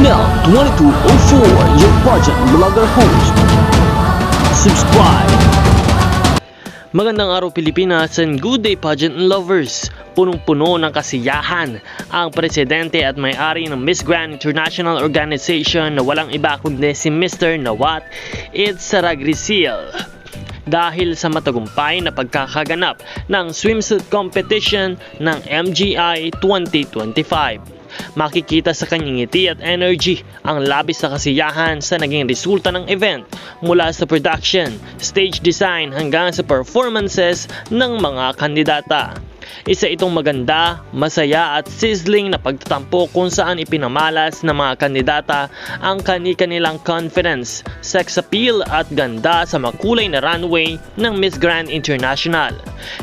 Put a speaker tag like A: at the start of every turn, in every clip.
A: Mel 2204, your pageant vlogger host. Subscribe. Magandang araw Pilipinas and good day pageant lovers. Punong-puno ng kasiyahan ang presidente at may-ari ng Miss Grand International Organization na walang iba kundi si Mr. Nawat Itzaragrisil. Dahil sa matagumpay na pagkakaganap ng swimsuit competition ng MGI 2025. Makikita sa kanyang ngiti at energy ang labis na kasiyahan sa naging resulta ng event mula sa production, stage design hanggang sa performances ng mga kandidata. Isa itong maganda, masaya at sizzling na pagtatampo kung saan ipinamalas ng mga kandidata ang kani-kanilang confidence, sex appeal at ganda sa makulay na runway ng Miss Grand International.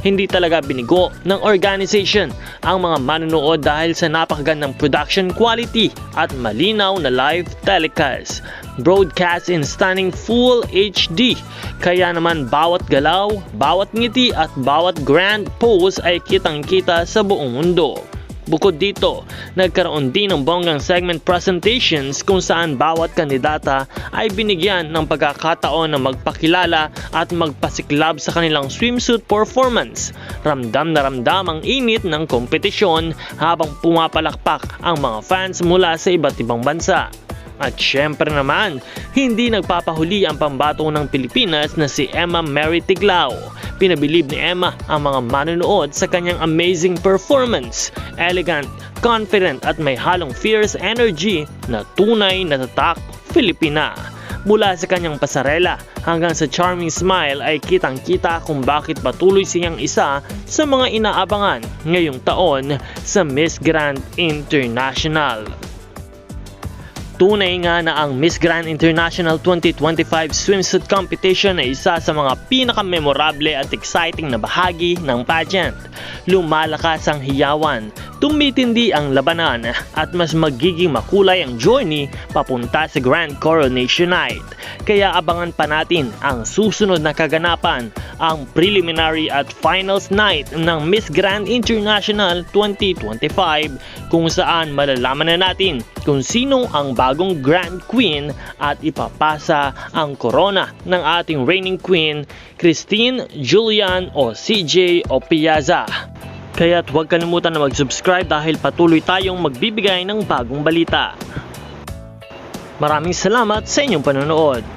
A: Hindi talaga binigo ng organization ang mga manunood dahil sa napakagandang production quality at malinaw na live telecast. Broadcast in stunning full HD. Kaya naman bawat galaw, bawat ngiti at bawat grand pose ay kitang-kita sa buong mundo. Bukod dito, nagkaroon din ng bonggang segment presentations kung saan bawat kandidata ay binigyan ng pagkakataon na magpakilala at magpasiklab sa kanilang swimsuit performance. Ramdam na ramdam ang init ng kompetisyon habang pumapalakpak ang mga fans mula sa iba't ibang bansa. At syempre naman, hindi nagpapahuli ang pambato ng Pilipinas na si Emma Mary Tiglao. Pinabilib ni Emma ang mga manonood sa kanyang amazing performance. Elegant, confident at may halong fierce energy na tunay na tatak Filipina. Mula sa kanyang pasarela hanggang sa charming smile ay kitang-kita kung bakit patuloy siyang isa sa mga inaabangan ngayong taon sa Miss Grand International. Tunay nga na ang Miss Grand International 2025 swimsuit competition ay isa sa mga pinakamemorable at exciting na bahagi ng pageant. Lumalakas ang hiyawan, tumitindi ang labanan at mas magiging makulay ang journey papunta sa Grand Coronation Night. Kaya abangan pa natin ang susunod na kaganapan, ang preliminary at finals night ng Miss Grand International 2025 kung saan malalaman na natin kung sino ang bagong Grand Queen at ipapasa ang corona ng ating reigning queen Christine Julian o CJ Opiaza. Kaya't huwag kalimutan na mag-subscribe dahil patuloy tayong magbibigay ng bagong balita. Maraming salamat sa inyong panonood.